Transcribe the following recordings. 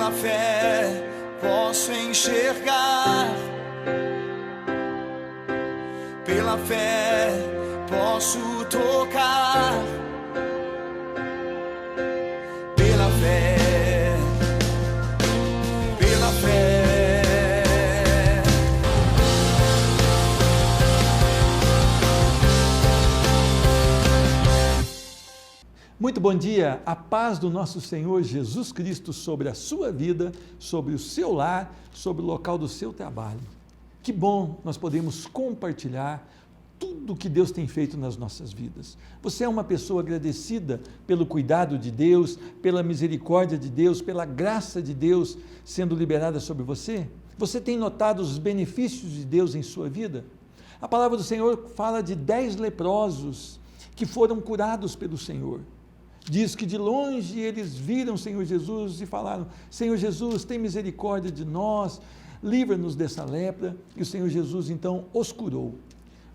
Pela fé posso enxergar, pela fé posso tocar, pela fé, pela fé. Muito bom dia, a paz do nosso Senhor Jesus Cristo sobre a sua vida, sobre o seu lar, sobre o local do seu trabalho. Que bom nós podemos compartilhar tudo o que Deus tem feito nas nossas vidas. Você é uma pessoa agradecida pelo cuidado de Deus, pela misericórdia de Deus, pela graça de Deus sendo liberada sobre você? Você tem notado os benefícios de Deus em sua vida? A palavra do Senhor fala de 10 leprosos que foram curados pelo Senhor. Diz que de longe eles viram o Senhor Jesus e falaram: Senhor Jesus, tem misericórdia de nós, livra-nos dessa lepra. E o Senhor Jesus então os curou.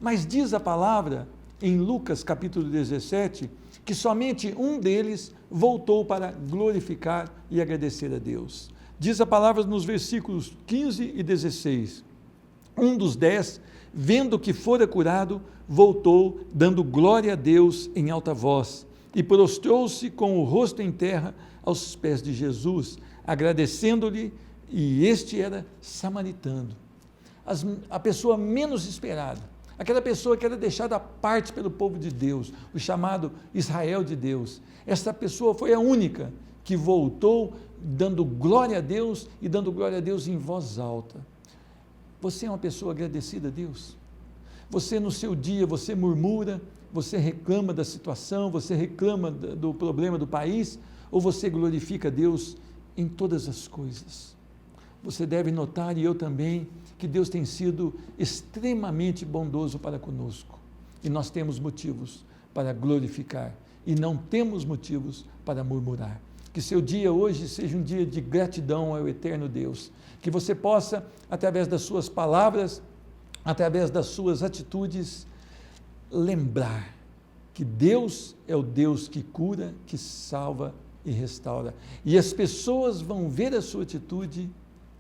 Mas diz a palavra em Lucas capítulo 17, que somente um deles voltou para glorificar e agradecer a Deus. Diz a palavra nos versículos 15 e 16, um dos 10, vendo que fora curado, voltou dando glória a Deus em alta voz, e prostrou-se com o rosto em terra aos pés de Jesus, agradecendo-lhe, e este era samaritano. A pessoa menos esperada, aquela pessoa que era deixada à parte pelo povo de Deus, o chamado Israel de Deus. Essa pessoa foi a única que voltou dando glória a Deus e dando glória a Deus em voz alta. Você é uma pessoa agradecida a Deus? Você no seu dia, você murmura, você reclama da situação, você reclama do problema do país, ou você glorifica a Deus em todas as coisas? Você deve notar, e eu também, que Deus tem sido extremamente bondoso para conosco, e nós temos motivos para glorificar, e não temos motivos para murmurar. Que seu dia hoje seja um dia de gratidão ao eterno Deus, que você possa, através das suas palavras, através das suas atitudes, lembrar que Deus é o Deus que cura, que salva e restaura. E as pessoas vão ver a sua atitude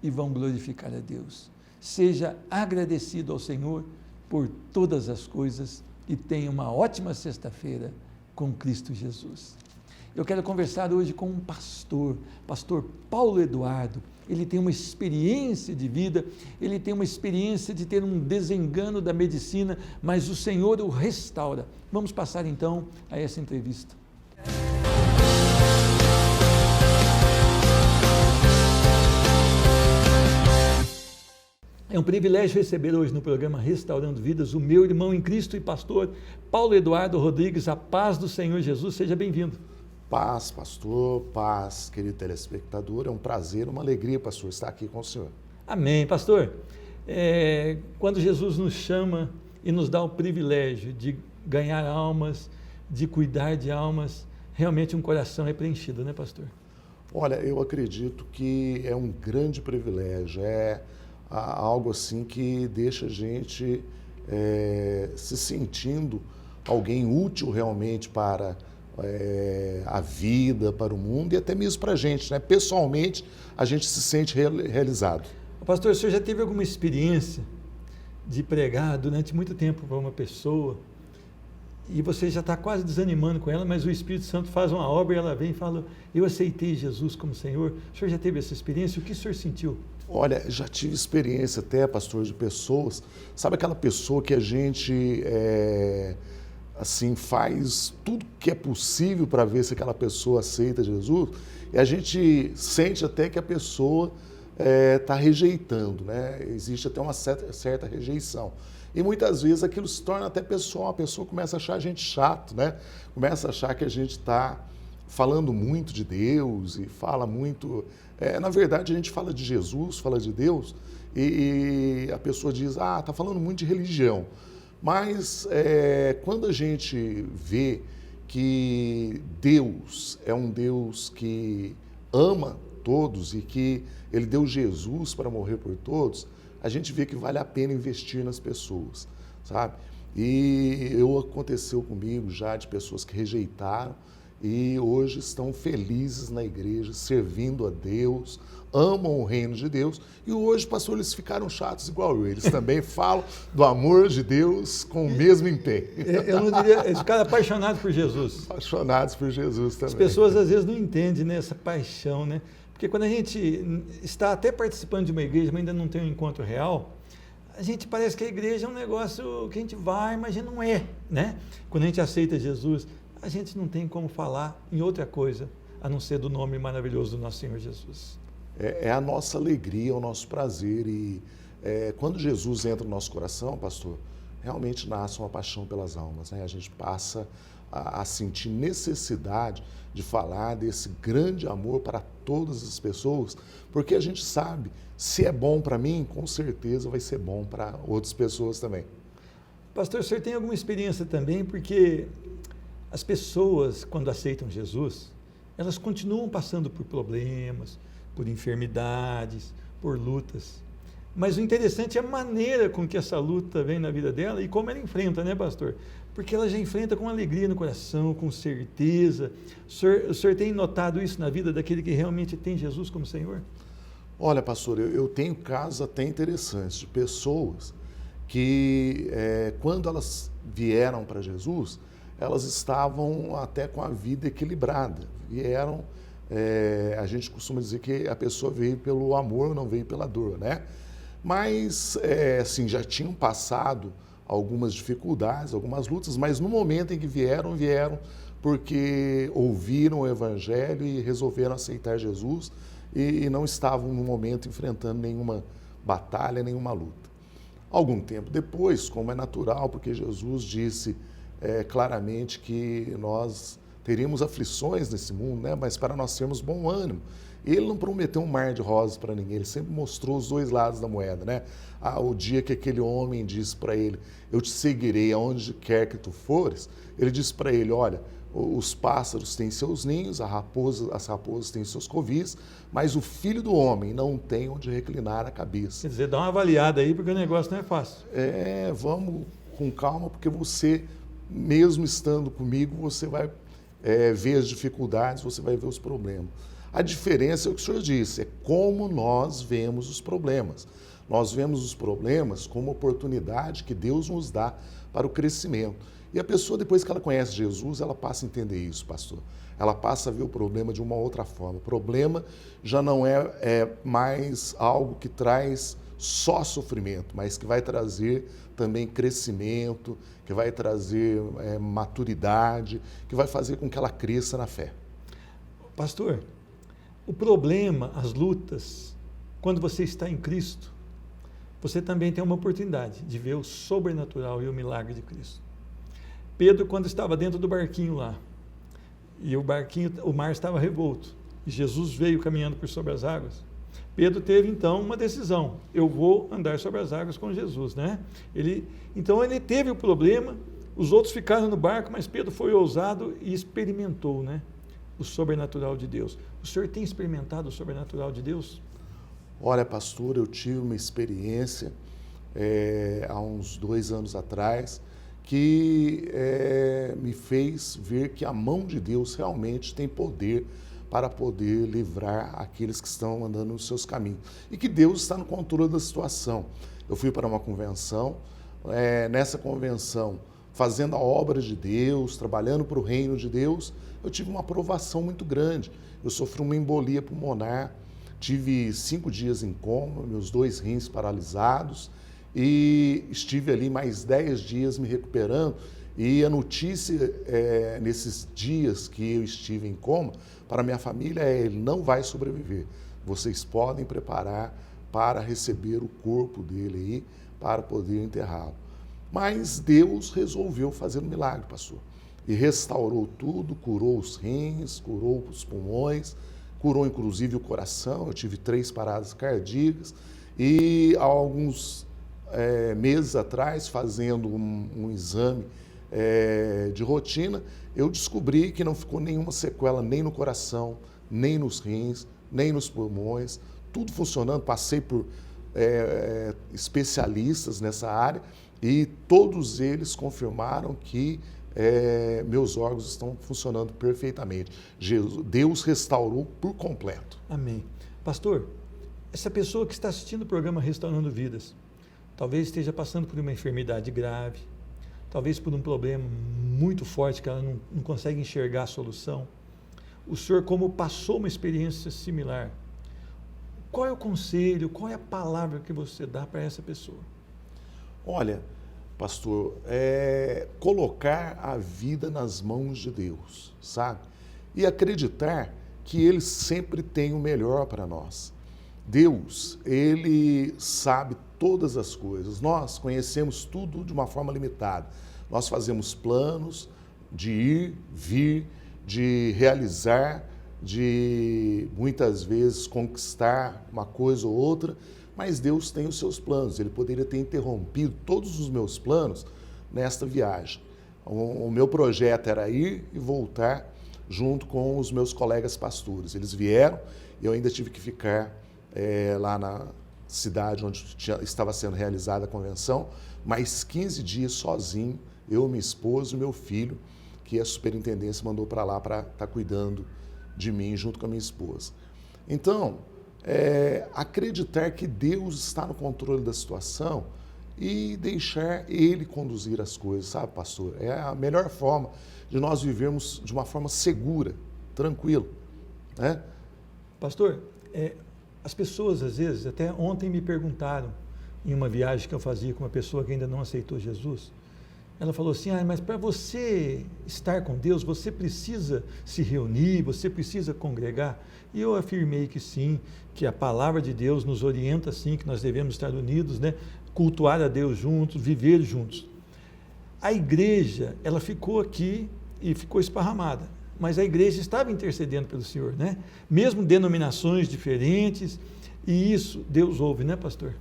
e vão glorificar a Deus. Seja agradecido ao Senhor por todas as coisas e tenha uma ótima sexta-feira com Cristo Jesus. Eu quero conversar hoje com um pastor Paulo Eduardo. Ele tem uma experiência de vida, ele tem uma experiência de ter um desengano da medicina, mas o Senhor o restaura. Vamos passar então a essa entrevista. É um privilégio receber hoje no programa Restaurando Vidas o meu irmão em Cristo e pastor Paulo Eduardo Rodrigues. A paz do Senhor Jesus, seja bem-vindo. Paz, pastor, paz, querido telespectador, é um prazer, uma alegria, pastor, estar aqui com o senhor. Amém, pastor. Quando Jesus nos chama e nos dá o privilégio de ganhar almas, de cuidar de almas, realmente um coração é preenchido, né, pastor? Olha, eu acredito que é um grande privilégio, é algo assim que deixa a gente se sentindo alguém útil realmente para a vida, para o mundo e até mesmo para a gente, né? Pessoalmente, a gente se sente realizado. Pastor, o senhor já teve alguma experiência de pregar durante muito tempo para uma pessoa e você já está quase desanimando com ela, mas o Espírito Santo faz uma obra e ela vem e fala: eu aceitei Jesus como Senhor. O senhor já teve essa experiência? O que o senhor sentiu? Olha, já tive experiência até, pastor, de pessoas, sabe aquela pessoa que a gente assim, faz tudo que é possível para ver se aquela pessoa aceita Jesus, e a gente sente até que a pessoa está rejeitando, né? Existe até uma certa rejeição. E muitas vezes aquilo se torna até pessoal, a pessoa começa a achar a gente chato, né? Começa a achar que a gente está falando muito de Deus e fala muito... na verdade, a gente fala de Jesus, fala de Deus, e a pessoa diz: está falando muito de religião. Mas quando a gente vê que Deus é um Deus que ama todos e que Ele deu Jesus para morrer por todos, a gente vê que vale a pena investir nas pessoas, sabe? E aconteceu comigo já de pessoas que rejeitaram e hoje estão felizes na igreja, servindo a Deus, amam o reino de Deus. E hoje, pastor, eles ficaram chatos igual eu. Eles também falam do amor de Deus com o mesmo empenho. Eu não diria, eles ficaram apaixonados por Jesus. Apaixonados por Jesus também. As pessoas às vezes não entendem, né, essa paixão, né? Porque quando a gente está até participando de uma igreja, mas ainda não tem um encontro real, a gente parece que a igreja é um negócio que a gente vai, mas não é, né? Quando a gente aceita Jesus, a gente não tem como falar em outra coisa, a não ser do nome maravilhoso do nosso Senhor Jesus. É a nossa alegria, é o nosso prazer. E quando Jesus entra no nosso coração, pastor, realmente nasce uma paixão pelas almas, né? A gente passa a sentir necessidade de falar desse grande amor para todas as pessoas, porque a gente sabe, se é bom para mim, com certeza vai ser bom para outras pessoas também. Pastor, o senhor tem alguma experiência também, porque as pessoas, quando aceitam Jesus, elas continuam passando por problemas, por enfermidades, por lutas. Mas o interessante é a maneira com que essa luta vem na vida dela e como ela enfrenta, né, pastor? Porque ela já enfrenta com alegria no coração, com certeza. O senhor tem notado isso na vida daquele que realmente tem Jesus como Senhor? Olha, pastor, eu tenho casos até interessantes de pessoas que, quando elas vieram para Jesus, elas estavam até com a vida equilibrada. Vieram, a gente costuma dizer que a pessoa veio pelo amor, não veio pela dor, né? Mas, assim, já tinham passado algumas dificuldades, algumas lutas, mas no momento em que vieram porque ouviram o Evangelho e resolveram aceitar Jesus e não estavam no momento enfrentando nenhuma batalha, nenhuma luta. Algum tempo depois, como é natural, porque Jesus disse claramente que nós teríamos aflições nesse mundo, né? Mas para nós termos bom ânimo. Ele não prometeu um mar de rosas para ninguém, ele sempre mostrou os dois lados da moeda, né? O dia que aquele homem disse para ele, eu te seguirei aonde quer que tu fores, ele disse para ele, olha, os pássaros têm seus ninhos, as raposas têm seus covis, mas o filho do homem não tem onde reclinar a cabeça. Quer dizer, dá uma avaliada aí, porque o negócio não é fácil. Vamos com calma, porque você, mesmo estando comigo, você vai ver as dificuldades, você vai ver os problemas. A diferença é o que o senhor disse, é como nós vemos os problemas. Nós vemos os problemas como oportunidade que Deus nos dá para o crescimento. E a pessoa, depois que ela conhece Jesus, ela passa a entender isso, pastor. Ela passa a ver o problema de uma outra forma. O problema já não é mais algo que traz só sofrimento, mas que vai trazer também crescimento, que vai trazer maturidade, que vai fazer com que ela cresça na fé. Pastor, o problema, as lutas, quando você está em Cristo, você também tem uma oportunidade de ver o sobrenatural e o milagre de Cristo. Pedro, quando estava dentro do barquinho lá, e o mar estava revolto, e Jesus veio caminhando por sobre as águas, Pedro teve então uma decisão, eu vou andar sobre as águas com Jesus, né? Então ele teve o problema, os outros ficaram no barco, mas Pedro foi ousado e experimentou, né, o sobrenatural de Deus. O senhor tem experimentado o sobrenatural de Deus? Olha, pastor, eu tive uma experiência há uns 2 anos atrás que me fez ver que a mão de Deus realmente tem poder para poder livrar aqueles que estão andando nos seus caminhos. E que Deus está no controle da situação. Eu fui para uma convenção, nessa convenção, fazendo a obra de Deus, trabalhando para o reino de Deus, eu tive uma aprovação muito grande. Eu sofri uma embolia pulmonar, tive 5 dias em coma, meus 2 rins paralisados, e estive ali mais 10 dias me recuperando. E a notícia nesses dias que eu estive em coma, para minha família, ele não vai sobreviver. Vocês podem preparar para receber o corpo dele aí, para poder enterrá-lo. Mas Deus resolveu fazer um milagre, pastor. E restaurou tudo, curou os rins, curou os pulmões, curou inclusive o coração. Eu tive 3 paradas cardíacas e há alguns meses atrás, fazendo um exame de rotina, eu descobri que não ficou nenhuma sequela nem no coração, nem nos rins, nem nos pulmões, tudo funcionando. Passei por especialistas nessa área e todos eles confirmaram que meus órgãos estão funcionando perfeitamente. Deus restaurou por completo. Amém. Pastor, essa pessoa que está assistindo o programa Restaurando Vidas, talvez esteja passando por uma enfermidade grave, talvez por um problema muito forte que ela não consegue enxergar a solução. O senhor, como passou uma experiência similar, qual é o conselho, qual é a palavra que você dá para essa pessoa? Olha, pastor, colocar a vida nas mãos de Deus, sabe? E acreditar que Ele sempre tem o melhor para nós. Deus, Ele sabe todas as coisas. Nós conhecemos tudo de uma forma limitada. Nós fazemos planos de ir, vir, de realizar, de muitas vezes conquistar uma coisa ou outra, mas Deus tem os seus planos. Ele poderia ter interrompido todos os meus planos nesta viagem. O meu projeto era ir e voltar junto com os meus colegas pastores. Eles vieram e eu ainda tive que ficar lá na cidade onde estava sendo realizada a convenção, mais 15 dias sozinho, eu, minha esposa e meu filho, que a superintendência mandou para lá para estar cuidando de mim junto com a minha esposa. Então, acreditar que Deus está no controle da situação e deixar Ele conduzir as coisas, sabe, pastor? É a melhor forma de nós vivermos de uma forma segura, tranquilo, né? Pastor, as pessoas às vezes, até ontem me perguntaram, em uma viagem que eu fazia com uma pessoa que ainda não aceitou Jesus, ela falou assim, mas para você estar com Deus, você precisa se reunir, você precisa congregar. E eu afirmei que sim, que a palavra de Deus nos orienta sim, que nós devemos estar unidos, né? Cultuar a Deus juntos, viver juntos. A igreja, ela ficou aqui e ficou esparramada, mas a igreja estava intercedendo pelo Senhor, né? Mesmo denominações diferentes, e isso Deus ouve, né, pastor?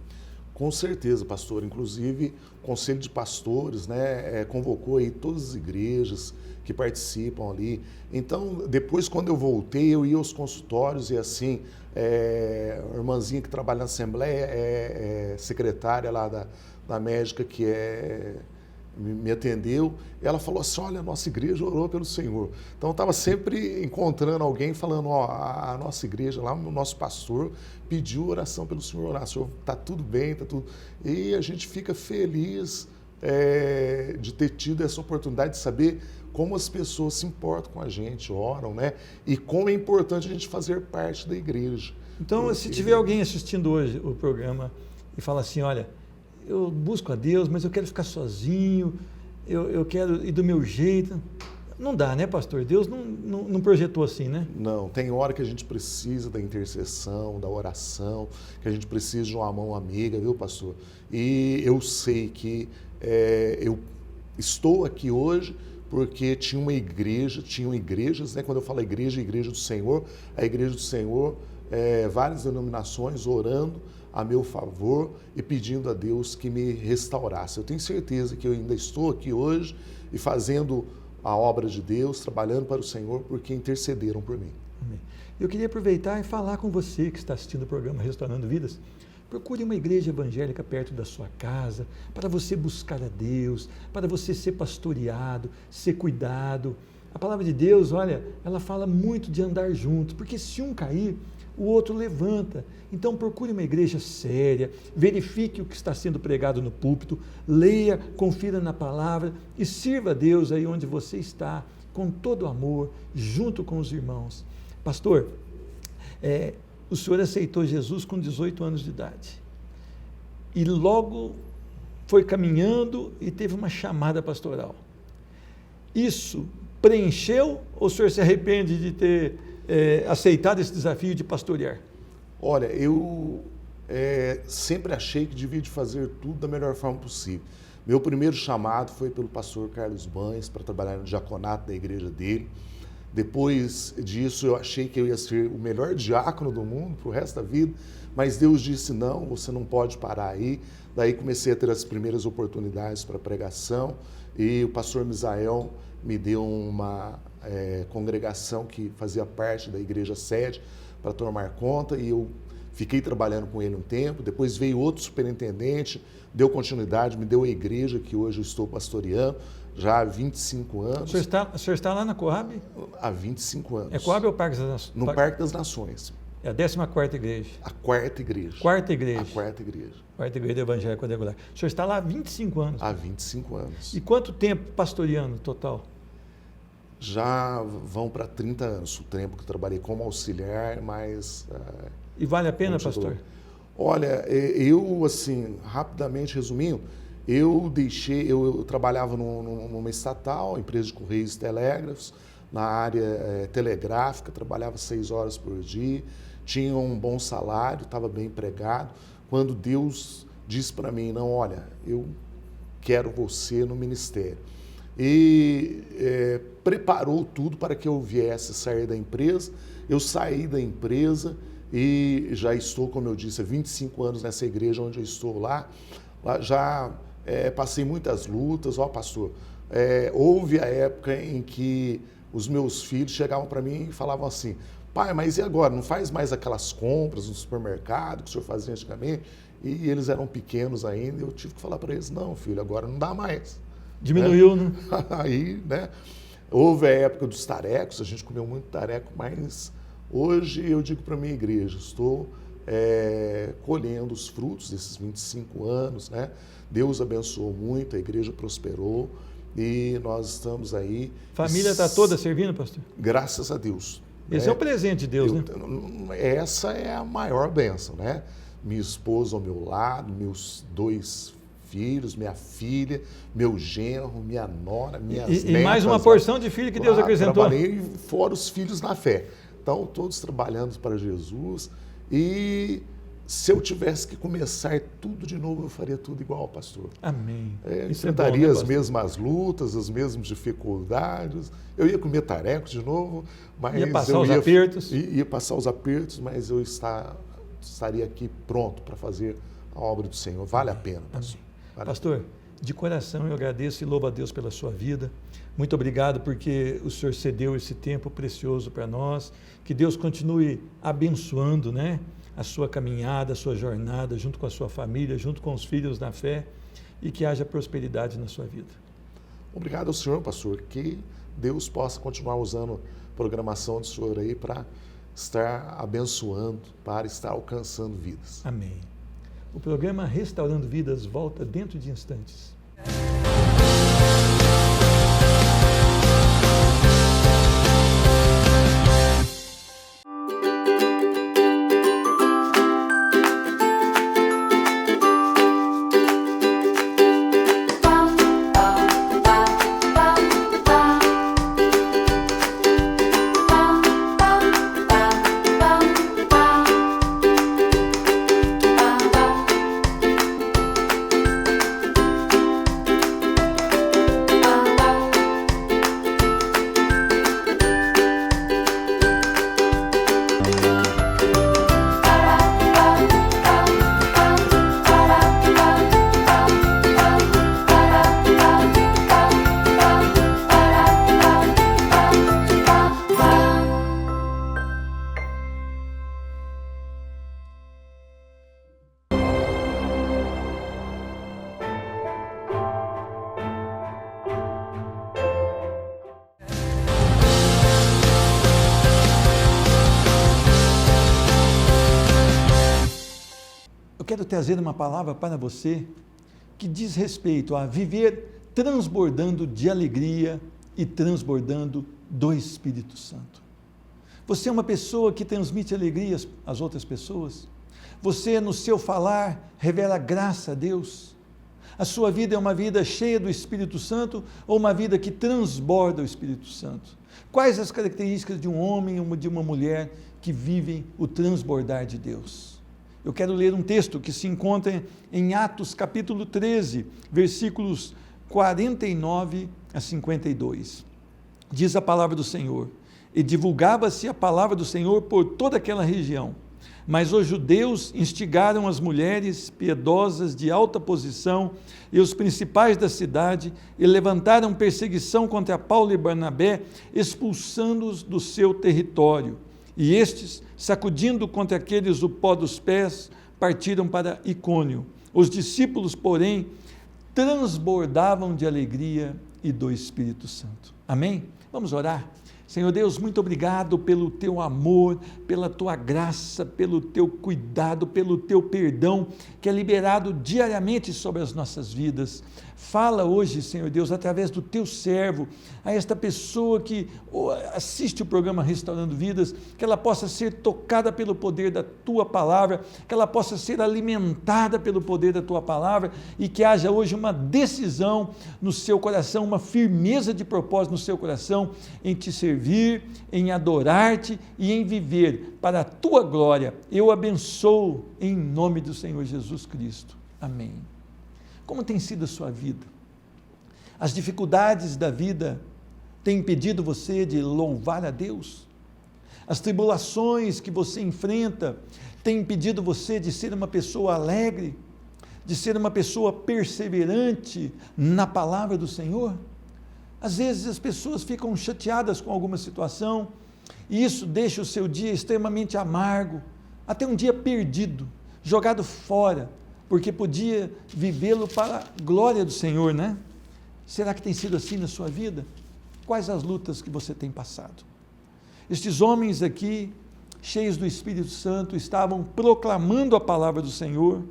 Com certeza, pastor. Inclusive, o Conselho de Pastores, né, convocou aí todas as igrejas que participam ali. Então, depois, quando eu voltei, eu ia aos consultórios e assim, a irmãzinha que trabalha na Assembleia é secretária lá da médica que me atendeu, ela falou assim, olha, a nossa igreja orou pelo Senhor. Então, eu estava sempre encontrando alguém falando, a nossa igreja lá, o nosso pastor pediu oração pelo Senhor lá, Senhor, está tudo bem, está tudo... E a gente fica feliz de ter tido essa oportunidade de saber como as pessoas se importam com a gente, oram, né? E como é importante a gente fazer parte da igreja. Então, porque... se tiver alguém assistindo hoje o programa e fala assim, olha, eu busco a Deus, mas eu quero ficar sozinho, eu quero ir do meu jeito. Não dá, né, pastor? Deus não projetou assim, né? Não, tem hora que a gente precisa da intercessão, da oração, que a gente precisa de uma mão amiga, viu, pastor? E eu sei que eu estou aqui hoje porque tinham igrejas, né? Quando eu falo igreja do Senhor, a igreja do Senhor, várias denominações orando a meu favor e pedindo a Deus que me restaurasse. Eu tenho certeza que eu ainda estou aqui hoje e fazendo a obra de Deus, trabalhando para o Senhor, porque intercederam por mim. Amém. Eu queria aproveitar e falar com você que está assistindo o programa Restaurando Vidas. Procure uma igreja evangélica perto da sua casa, para você buscar a Deus, para você ser pastoreado, ser cuidado. A palavra de Deus, olha, ela fala muito de andar juntos, porque se um cair, o outro levanta. Então procure uma igreja séria, verifique o que está sendo pregado no púlpito, leia, confira na palavra e sirva a Deus aí onde você está, com todo amor, junto com os irmãos. Pastor, o senhor aceitou Jesus com 18 anos de idade e logo foi caminhando e teve uma chamada pastoral. Isso preencheu ou o senhor se arrepende de ter aceitado esse desafio de pastorear? Olha, eu sempre achei que devia de fazer tudo da melhor forma possível. Meu primeiro chamado foi pelo pastor Carlos Banhes para trabalhar no diaconato da igreja dele. Depois disso, eu achei que eu ia ser o melhor diácono do mundo para o resto da vida, mas Deus disse, não, você não pode parar aí. Daí comecei a ter as primeiras oportunidades para pregação e o pastor Misael me deu uma congregação que fazia parte da igreja sede para tomar conta e eu fiquei trabalhando com ele um tempo. Depois veio outro superintendente, deu continuidade, me deu a igreja que hoje eu estou pastoreando. já há 25 anos. O senhor está lá na Coab? Há 25 anos. É Coab ou Parque das Nações? No Parque das Nações. É a 14ª igreja. A quarta igreja. Quarta igreja. A quarta igreja. Quarta igreja do Evangelho Quadrangular. O senhor está lá há 25 anos. Há 25 anos. E quanto tempo pastoreando total? Já vão para 30 anos o tempo que eu trabalhei como auxiliar, mas... E vale a pena, pastor? Olha, eu, assim, rapidamente resumindo, eu trabalhava numa estatal, empresa de Correios e Telégrafos, na área telegráfica, trabalhava 6 horas por dia, tinha um bom salário, estava bem empregado. Quando Deus disse para mim, não, olha, eu quero você no ministério. E preparou tudo para que eu viesse sair da empresa. Eu saí da empresa e já estou, como eu disse, há 25 anos nessa igreja onde eu estou lá já passei muitas lutas. Ó, pastor, houve a época em que os meus filhos chegavam para mim e falavam assim, pai, mas e agora? Não faz mais aquelas compras no supermercado que o senhor fazia antigamente? E eles eram pequenos ainda, eu tive que falar para eles, não, filho, agora não dá mais. Diminuiu, né? Aí, né? Houve a época dos tarecos, a gente comeu muito tareco, mas hoje eu digo para a minha igreja, estou colhendo os frutos desses 25 anos, né? Deus abençoou muito, a igreja prosperou e nós estamos aí. Família está toda servindo, pastor? Graças a Deus. Esse é o presente de Deus, né? Essa é a maior bênção, né? Minha esposa ao meu lado, meus 2 filhos, minha filha, meu genro, minha nora, minhas netas. E mais uma porção de filhos que Deus acrescentou. Trabalhei fora os filhos na fé. Então, todos trabalhando para Jesus. E se eu tivesse que começar tudo de novo, eu faria tudo igual, pastor. Amém. Enfrentaria bom, né, as mesmas lutas, as mesmas dificuldades. Eu ia comer tareco de novo, mas ia passar os apertos. Ia passar os apertos, mas eu estaria aqui pronto para fazer a obra do Senhor. Vale a pena, pastor. Pastor, de coração eu agradeço e louvo a Deus pela sua vida. Muito obrigado porque o Senhor cedeu esse tempo precioso para nós. Que Deus continue abençoando, né, a sua caminhada, a sua jornada, junto com a sua família, junto com os filhos na fé, e que haja prosperidade na sua vida. Obrigado ao senhor, pastor. Que Deus possa continuar usando a programação do senhor aí para estar abençoando, para estar alcançando vidas. Amém. O programa Restaurando Vidas volta dentro de instantes. Quero trazer uma palavra para você que diz respeito a viver transbordando de alegria e transbordando do Espírito Santo. Você é uma pessoa que transmite alegria às outras pessoas? Você, no seu falar, revela graça a Deus? A sua vida é uma vida cheia do Espírito Santo ou uma vida que transborda o Espírito Santo? Quais as características de um homem ou de uma mulher que vivem o transbordar de Deus? Eu quero ler um texto que se encontra em Atos capítulo 13, versículos 49 a 52. Diz a palavra do Senhor: e divulgava-se a palavra do Senhor por toda aquela região, mas os judeus instigaram as mulheres piedosas de alta posição e os principais da cidade e levantaram perseguição contra Paulo e Barnabé, expulsando-os do seu território. E estes, sacudindo contra aqueles o pó dos pés, partiram para Icônio. Os discípulos, porém, transbordavam de alegria e do Espírito Santo. Amém? Vamos orar? Senhor Deus, muito obrigado pelo teu amor, pela tua graça, pelo teu cuidado, pelo teu perdão, que é liberado diariamente sobre as nossas vidas. Fala hoje, Senhor Deus, através do teu servo, a esta pessoa que assiste o programa Restaurando Vidas, que ela possa ser tocada pelo poder da tua palavra, que ela possa ser alimentada pelo poder da tua palavra e que haja hoje uma decisão no seu coração, uma firmeza de propósito no seu coração em te servir, em adorar-te e em viver para a tua glória. Eu abençoo em nome do Senhor Jesus Cristo. Amém. Como tem sido a sua vida? As dificuldades da vida têm impedido você de louvar a Deus? As tribulações que você enfrenta têm impedido você de ser uma pessoa alegre, de ser uma pessoa perseverante na palavra do Senhor? Às vezes as pessoas ficam chateadas com alguma situação e isso deixa o seu dia extremamente amargo, até um dia perdido, jogado fora, porque podia vivê-lo para a glória do Senhor, né? Será que tem sido assim na sua vida? Quais as lutas que você tem passado? Estes homens aqui, cheios do Espírito Santo, estavam proclamando a palavra do Senhor,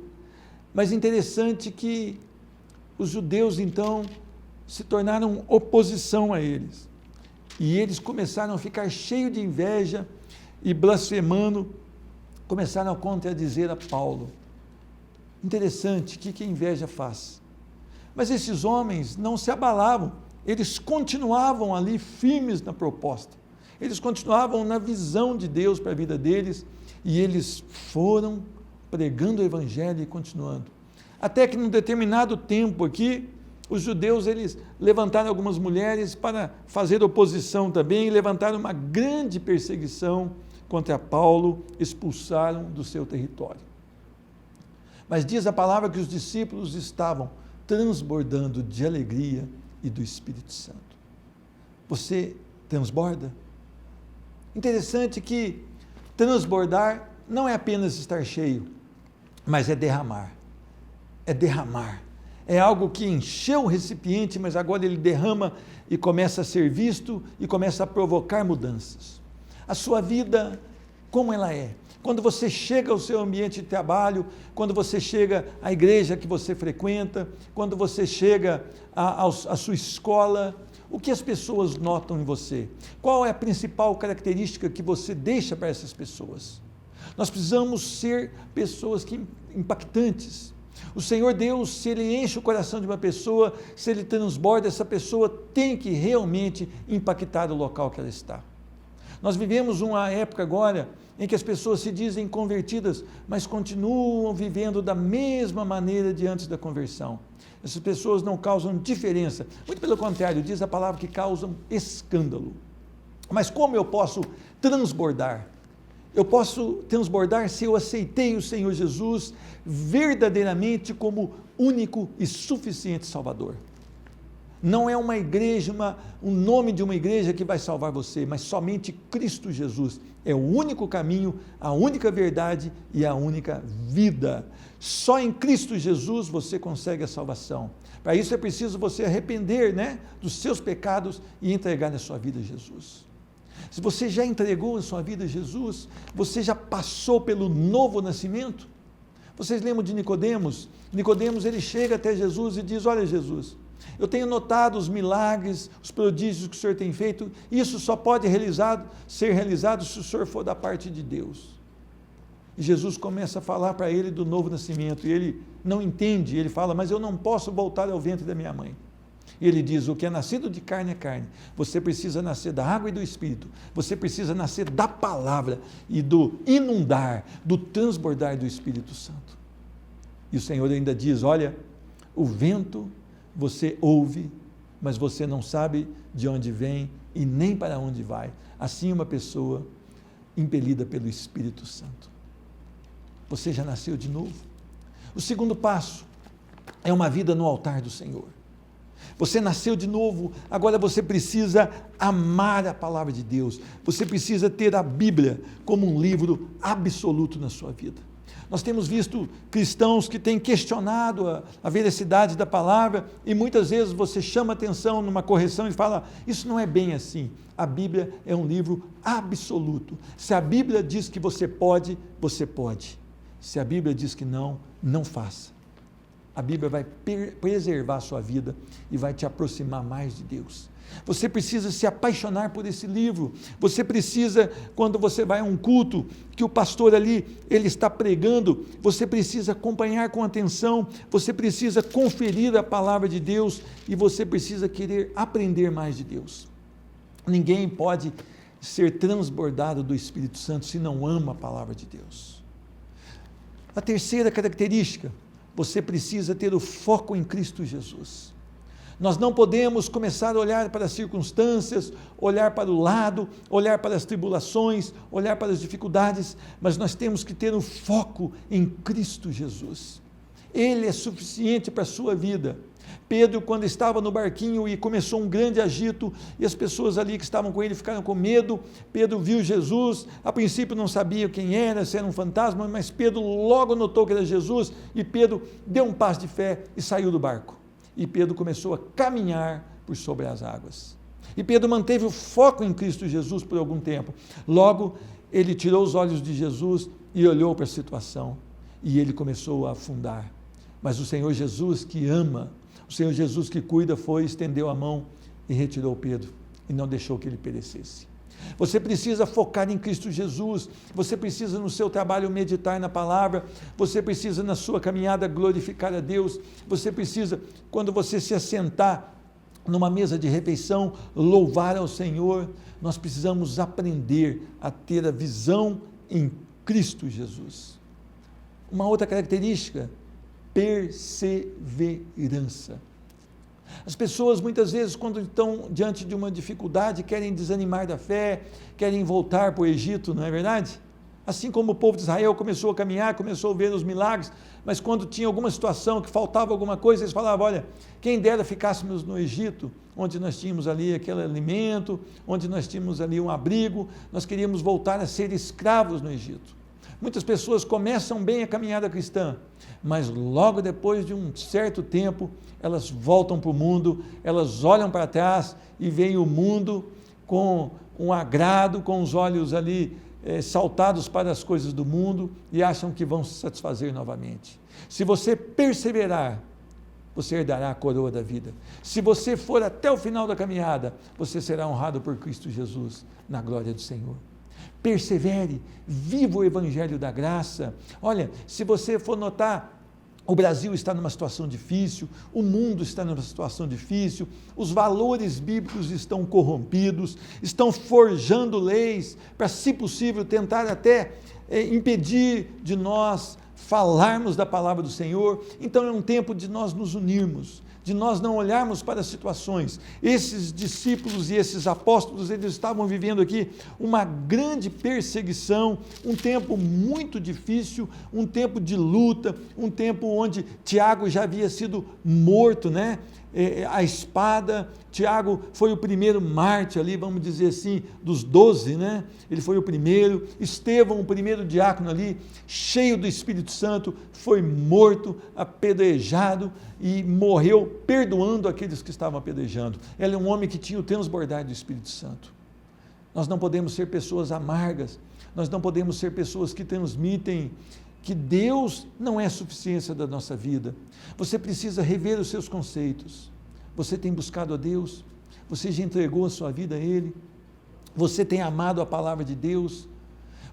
mas interessante que os judeus então se tornaram oposição a eles, e eles começaram a ficar cheios de inveja e blasfemando, começaram a contradizer a Paulo. Interessante, o que a inveja faz? Mas esses homens não se abalavam, eles continuavam ali firmes na proposta, eles continuavam na visão de Deus para a vida deles, e eles foram pregando o Evangelho e continuando. Até que num determinado tempo aqui, os judeus eles levantaram algumas mulheres para fazer oposição também, e levantaram uma grande perseguição contra Paulo, expulsaram do seu território. Mas diz a palavra que os discípulos estavam transbordando de alegria e do Espírito Santo. Você transborda? Interessante que transbordar não é apenas estar cheio, mas é derramar. É derramar. É algo que encheu o recipiente, mas agora ele derrama e começa a ser visto e começa a provocar mudanças. A sua vida, como ela é? Quando você chega ao seu ambiente de trabalho, quando você chega à igreja que você frequenta, quando você chega à sua escola, o que as pessoas notam em você? Qual é a principal característica que você deixa para essas pessoas? Nós precisamos ser pessoas impactantes. O Senhor Deus, se Ele enche o coração de uma pessoa, se Ele transborda, essa pessoa tem que realmente impactar o local que ela está. Nós vivemos uma época agora em que as pessoas se dizem convertidas, mas continuam vivendo da mesma maneira de antes da conversão. Essas pessoas não causam diferença, muito pelo contrário, diz a palavra que causam escândalo. Mas como eu posso transbordar? Eu posso transbordar se eu aceitei o Senhor Jesus verdadeiramente como único e suficiente Salvador. Não é uma igreja, um nome de uma igreja que vai salvar você, mas somente Cristo Jesus é o único caminho, a única verdade e a única vida. Só em Cristo Jesus você consegue a salvação. Para isso é preciso você arrepender, dos seus pecados e entregar a sua vida a Jesus. Se você já entregou a sua vida a Jesus, você já passou pelo novo nascimento. Vocês lembram de Nicodemos? Nicodemos ele chega até Jesus e diz: olha Jesus, eu tenho notado os milagres, os prodígios que o Senhor tem feito, isso só pode ser realizado se o Senhor for da parte de Deus. E Jesus começa a falar para ele do novo nascimento, e ele não entende, ele fala: mas eu não posso voltar ao ventre da minha mãe. E ele diz: o que é nascido de carne é carne, você precisa nascer da água e do Espírito, você precisa nascer da palavra e do inundar, do transbordar do Espírito Santo. E o Senhor ainda diz: olha, o vento você ouve, mas você não sabe de onde vem e nem para onde vai. Assim uma pessoa impelida pelo Espírito Santo. Você já nasceu de novo? O segundo passo é uma vida no altar do Senhor. Você nasceu de novo, agora você precisa amar a palavra de Deus. Você precisa ter a Bíblia como um livro absoluto na sua vida. Nós temos visto cristãos que têm questionado a veracidade da palavra e muitas vezes você chama atenção numa correção e fala, isso não é bem assim. A Bíblia é um livro absoluto. Se a Bíblia diz que você pode, você pode. Se a Bíblia diz que não, não faça. A Bíblia vai preservar a sua vida e vai te aproximar mais de Deus. Você precisa se apaixonar por esse livro. Você precisa, quando você vai a um culto, que o pastor ali, ele está pregando, você precisa acompanhar com atenção, você precisa conferir a palavra de Deus e você precisa querer aprender mais de Deus. Ninguém pode ser transbordado do Espírito Santo se não ama a palavra de Deus. A terceira característica, você precisa ter o foco em Cristo Jesus. Nós não podemos começar a olhar para as circunstâncias, olhar para o lado, olhar para as tribulações, olhar para as dificuldades, mas nós temos que ter um foco em Cristo Jesus. Ele é suficiente para a sua vida. Pedro, quando estava no barquinho e começou um grande agito, e as pessoas ali que estavam com ele ficaram com medo, Pedro viu Jesus, a princípio não sabia quem era, se era um fantasma, mas Pedro logo notou que era Jesus, e Pedro deu um passo de fé e saiu do barco. E Pedro começou a caminhar por sobre as águas. E Pedro manteve o foco em Cristo Jesus por algum tempo. Logo, ele tirou os olhos de Jesus e olhou para a situação. E ele começou a afundar. Mas o Senhor Jesus que ama, o Senhor Jesus que cuida, foi, estendeu a mão e retirou Pedro. E não deixou que ele perecesse. Você precisa focar em Cristo Jesus, você precisa no seu trabalho meditar na palavra, você precisa na sua caminhada glorificar a Deus, você precisa, quando você se assentar numa mesa de refeição, louvar ao Senhor. Nós precisamos aprender a ter a visão em Cristo Jesus. Uma outra característica, perseverança. As pessoas muitas vezes, quando estão diante de uma dificuldade, querem desanimar da fé, querem voltar para o Egito, não é verdade? Assim como o povo de Israel começou a caminhar, começou a ver os milagres, mas quando tinha alguma situação que faltava alguma coisa, eles falavam, olha, quem dera ficássemos no Egito, onde nós tínhamos ali aquele alimento, onde nós tínhamos ali um abrigo, nós queríamos voltar a ser escravos no Egito. Muitas pessoas começam bem a caminhada cristã, mas logo depois de um certo tempo, elas voltam para o mundo, elas olham para trás e veem o mundo com um agrado, com os olhos ali saltados para as coisas do mundo e acham que vão se satisfazer novamente. Se você perseverar, você herdará a coroa da vida. Se você for até o final da caminhada, você será honrado por Cristo Jesus na glória do Senhor. Persevere, viva o Evangelho da graça. Olha, se você for notar, o Brasil está numa situação difícil, o mundo está numa situação difícil, os valores bíblicos estão corrompidos, estão forjando leis para, se possível, tentar até impedir de nós falarmos da palavra do Senhor. Então é um tempo de nós nos unirmos, de nós não olharmos para as situações. Esses discípulos e esses apóstolos, eles estavam vivendo aqui uma grande perseguição, um tempo muito difícil, um tempo de luta, um tempo onde Tiago já havia sido morto, né? A espada. Tiago foi o primeiro mártir ali, vamos dizer assim, dos 12, né? Ele foi o primeiro. Estevão, o primeiro diácono ali, cheio do Espírito Santo, foi morto, apedrejado e morreu perdoando aqueles que estavam apedrejando. Ele é um homem que tinha o transbordar do Espírito Santo. Nós não podemos ser pessoas amargas, nós não podemos ser pessoas que transmitem que Deus não é a suficiência da nossa vida. Você precisa rever os seus conceitos. Você tem buscado a Deus? Você já entregou a sua vida a Ele? Você tem amado a palavra de Deus?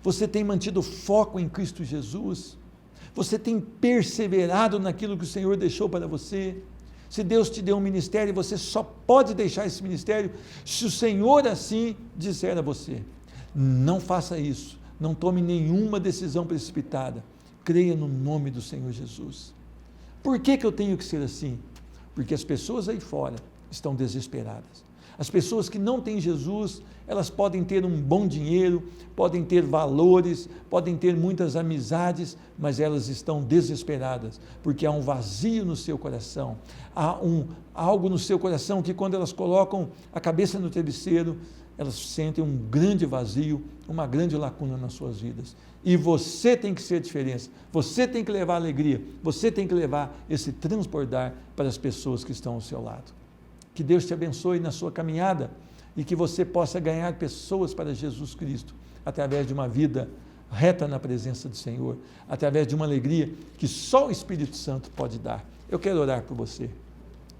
Você tem mantido foco em Cristo Jesus? Você tem perseverado naquilo que o Senhor deixou para você? Se Deus te deu um ministério, você só pode deixar esse ministério se o Senhor assim disser a você. Não faça isso. Não tome nenhuma decisão precipitada. Creia no nome do Senhor Jesus. Por que eu tenho que ser assim? Porque as pessoas aí fora estão desesperadas. As pessoas que não têm Jesus, elas podem ter um bom dinheiro, podem ter valores, podem ter muitas amizades, mas elas estão desesperadas, porque há um vazio no seu coração, há algo no seu coração que quando elas colocam a cabeça no travesseiro, elas sentem um grande vazio, uma grande lacuna nas suas vidas. E você tem que ser a diferença, você tem que levar alegria, você tem que levar esse transbordar para as pessoas que estão ao seu lado. Que Deus te abençoe na sua caminhada e que você possa ganhar pessoas para Jesus Cristo, através de uma vida reta na presença do Senhor, através de uma alegria que só o Espírito Santo pode dar. Eu quero orar por você.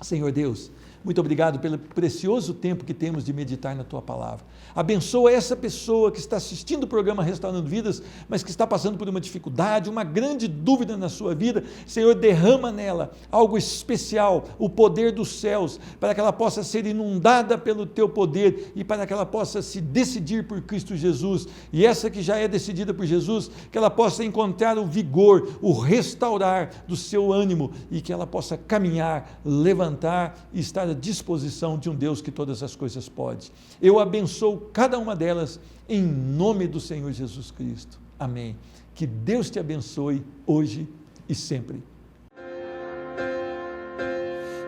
Senhor Deus, muito obrigado pelo precioso tempo que temos de meditar na Tua Palavra. Abençoa essa pessoa que está assistindo o programa Restaurando Vidas, mas que está passando por uma dificuldade, uma grande dúvida na sua vida. Senhor, derrama nela algo especial, o poder dos céus, para que ela possa ser inundada pelo Teu poder e para que ela possa se decidir por Cristo Jesus. E essa que já é decidida por Jesus, que ela possa encontrar o vigor, o restaurar do seu ânimo e que ela possa caminhar, levantar e estar à disposição de um Deus que todas as coisas pode. Eu abençoo cada uma delas em nome do Senhor Jesus Cristo. Amém. Que Deus te abençoe hoje e sempre.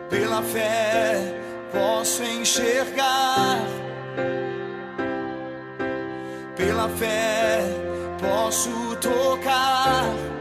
Pela fé posso enxergar, pela fé posso tocar.